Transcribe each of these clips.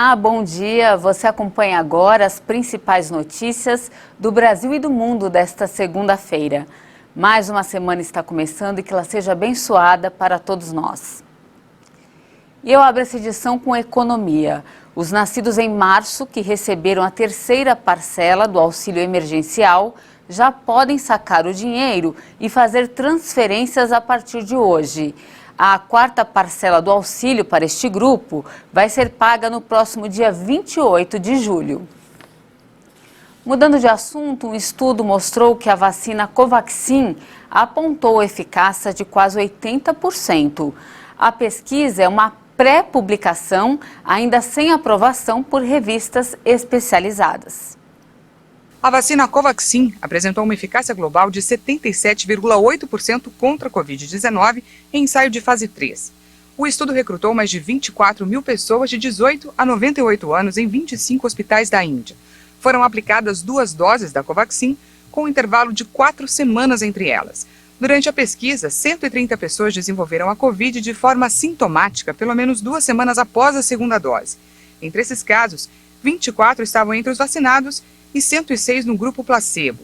Olá, bom dia. Você acompanha agora as principais notícias do Brasil e do mundo desta segunda-feira. Mais uma semana está começando e que ela seja abençoada para todos nós. E eu abro essa edição com economia. Os nascidos em março, que receberam a terceira parcela do auxílio emergencial, já podem sacar o dinheiro e fazer transferências a partir de hoje. A quarta parcela do auxílio para este grupo vai ser paga no próximo dia 28 de julho. Mudando de assunto, um estudo mostrou que a vacina Covaxin apontou eficácia de quase 80%. A pesquisa é uma pré-publicação, ainda sem aprovação por revistas especializadas. A vacina Covaxin apresentou uma eficácia global de 77,8% contra a Covid-19 em ensaio de fase 3. O estudo recrutou mais de 24 mil pessoas de 18 a 98 anos em 25 hospitais da Índia. Foram aplicadas 2 doses da Covaxin, com um intervalo de 4 semanas entre elas. Durante a pesquisa, 130 pessoas desenvolveram a Covid de forma sintomática, pelo menos 2 semanas após a segunda dose. Entre esses casos, 24 estavam entre os vacinados e 106 no grupo placebo.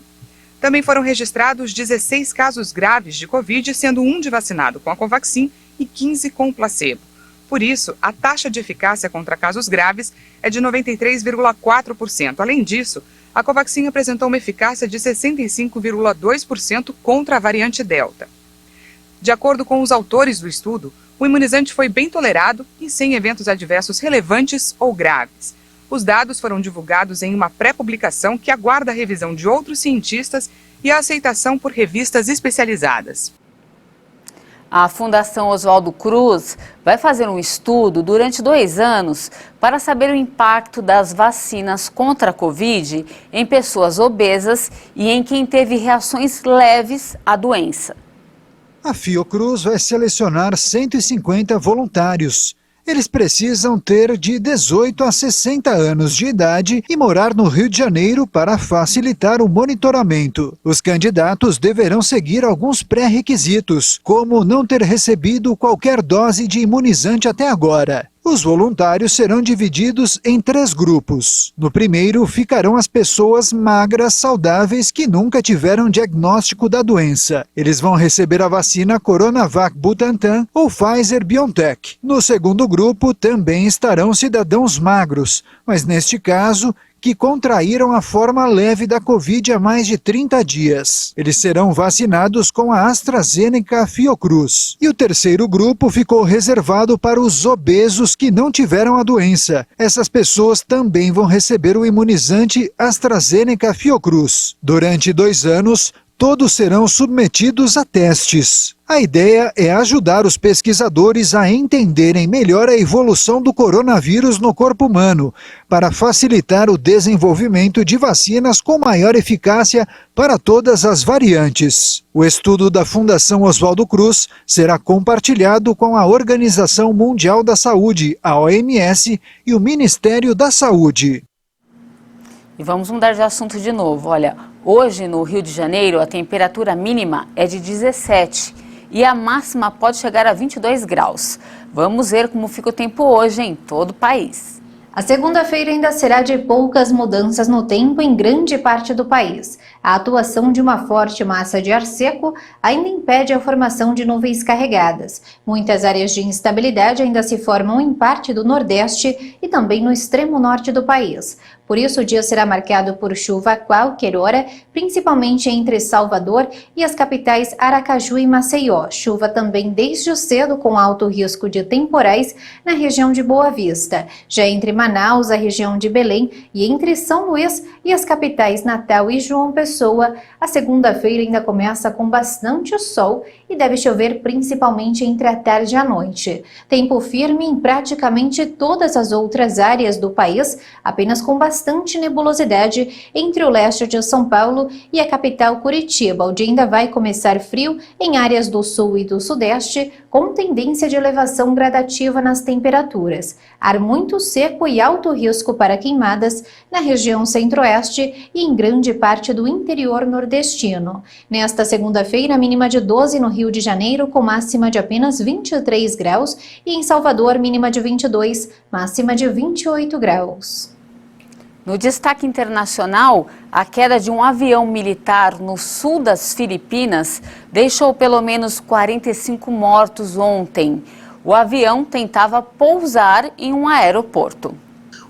Também foram registrados 16 casos graves de Covid, sendo 1 de vacinado com a Covaxin e 15 com o placebo. Por isso, a taxa de eficácia contra casos graves é de 93,4%. Além disso, a Covaxin apresentou uma eficácia de 65,2% contra a variante Delta. De acordo com os autores do estudo, o imunizante foi bem tolerado e sem eventos adversos relevantes ou graves. Os dados foram divulgados em uma pré-publicação que aguarda a revisão de outros cientistas e a aceitação por revistas especializadas. A Fundação Oswaldo Cruz vai fazer um estudo durante 2 anos para saber o impacto das vacinas contra a Covid em pessoas obesas e em quem teve reações leves à doença. A Fiocruz vai selecionar 150 voluntários. Eles precisam ter de 18 a 60 anos de idade e morar no Rio de Janeiro para facilitar o monitoramento. Os candidatos deverão seguir alguns pré-requisitos, como não ter recebido qualquer dose de imunizante até agora. Os voluntários serão divididos em 3 grupos. No primeiro, ficarão as pessoas magras, saudáveis que nunca tiveram diagnóstico da doença. Eles vão receber a vacina Coronavac Butantan ou Pfizer-BioNTech. No segundo grupo, também estarão cidadãos magros, mas neste caso, que contraíram a forma leve da Covid há mais de 30 dias. Eles serão vacinados com a AstraZeneca Fiocruz. E o terceiro grupo ficou reservado para os obesos que não tiveram a doença. Essas pessoas também vão receber o imunizante AstraZeneca Fiocruz. Durante 2 anos, todos serão submetidos a testes. A ideia é ajudar os pesquisadores a entenderem melhor a evolução do coronavírus no corpo humano, para facilitar o desenvolvimento de vacinas com maior eficácia para todas as variantes. O estudo da Fundação Oswaldo Cruz será compartilhado com a Organização Mundial da Saúde, a OMS, e o Ministério da Saúde. E vamos mudar de assunto de novo. Olha, hoje no Rio de Janeiro a temperatura mínima é de 17 e a máxima pode chegar a 22 graus. Vamos ver como fica o tempo hoje em todo o país. A segunda-feira ainda será de poucas mudanças no tempo em grande parte do país. A atuação de uma forte massa de ar seco ainda impede a formação de nuvens carregadas. Muitas áreas de instabilidade ainda se formam em parte do Nordeste e também no extremo norte do país. Por isso, o dia será marcado por chuva a qualquer hora, principalmente entre Salvador e as capitais Aracaju e Maceió. Chuva também desde cedo, com alto risco de temporais na região de Boa Vista. Já entre Manaus, a região de Belém, e entre São Luís e as capitais Natal e João Pessoa, a segunda-feira ainda começa com bastante sol e deve chover principalmente entre a tarde e a noite. Tempo firme em praticamente todas as outras áreas do país, apenas com bastante bastante nebulosidade entre o leste de São Paulo e a capital Curitiba. O dia ainda vai começar frio em áreas do sul e do sudeste, com tendência de elevação gradativa nas temperaturas. Ar muito seco e alto risco para queimadas na região centro-oeste e em grande parte do interior nordestino. Nesta segunda-feira, mínima de 12 no Rio de Janeiro, com máxima de apenas 23 graus, e em Salvador, mínima de 22, máxima de 28 graus. No destaque internacional, a queda de um avião militar no sul das Filipinas deixou pelo menos 45 mortos ontem. O avião tentava pousar em um aeroporto.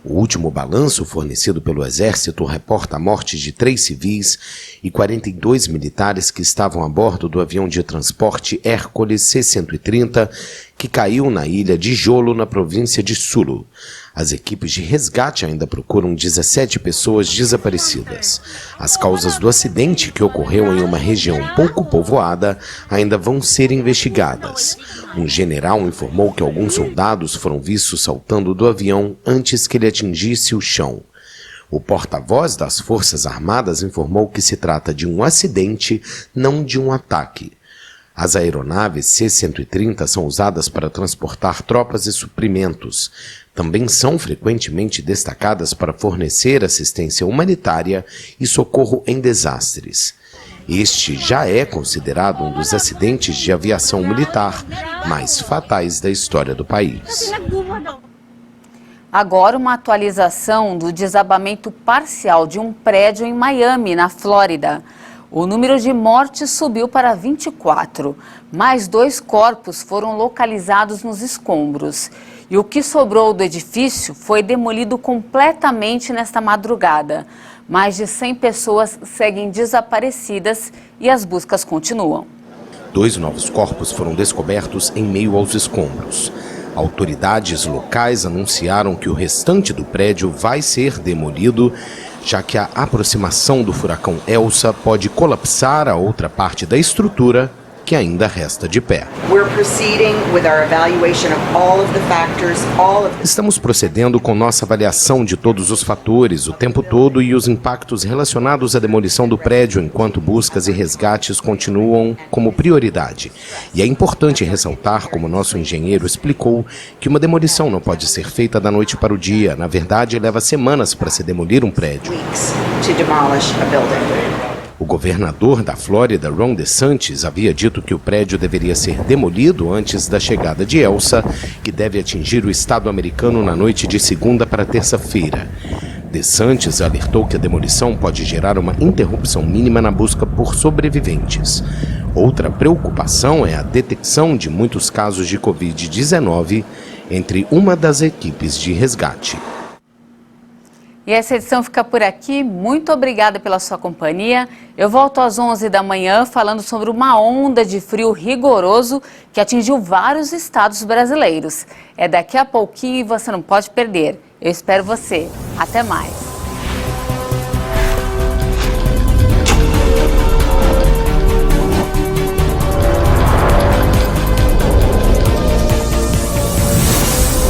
O último balanço fornecido pelo Exército reporta a morte de 3 civis e 42 militares que estavam a bordo do avião de transporte Hércules C-130, que caiu na ilha de Jolo, na província de Sulu. As equipes de resgate ainda procuram 17 pessoas desaparecidas. As causas do acidente, que ocorreu em uma região pouco povoada, ainda vão ser investigadas. Um general informou que alguns soldados foram vistos saltando do avião antes que ele atingisse o chão. O porta-voz das Forças Armadas informou que se trata de um acidente, não de um ataque. As aeronaves C-130 são usadas para transportar tropas e suprimentos. Também são frequentemente destacadas para fornecer assistência humanitária e socorro em desastres. Este já é considerado um dos acidentes de aviação militar mais fatais da história do país. Agora, uma atualização do desabamento parcial de um prédio em Miami, na Flórida. O número de mortes subiu para 24. Mais 2 corpos foram localizados nos escombros. E o que sobrou do edifício foi demolido completamente nesta madrugada. Mais de 100 pessoas seguem desaparecidas e as buscas continuam. 2 novos corpos foram descobertos em meio aos escombros. Autoridades locais anunciaram que o restante do prédio vai ser demolido, já que a aproximação do furacão Elsa pode colapsar a outra parte da estrutura que ainda resta de pé. Estamos procedendo com nossa avaliação de todos os fatores, o tempo todo, e os impactos relacionados à demolição do prédio, enquanto buscas e resgates continuam como prioridade. E é importante ressaltar, como nosso engenheiro explicou, que uma demolição não pode ser feita da noite para o dia. Na verdade, leva semanas para se demolir um prédio. O governador da Flórida, Ron DeSantis, havia dito que o prédio deveria ser demolido antes da chegada de Elsa, que deve atingir o estado americano na noite de segunda para terça-feira. DeSantis alertou que a demolição pode gerar uma interrupção mínima na busca por sobreviventes. Outra preocupação é a detecção de muitos casos de Covid-19 entre uma das equipes de resgate. E essa edição fica por aqui. Muito obrigada pela sua companhia. Eu volto às 11 da manhã falando sobre uma onda de frio rigoroso que atingiu vários estados brasileiros. É daqui a pouquinho e você não pode perder. Eu espero você. Até mais.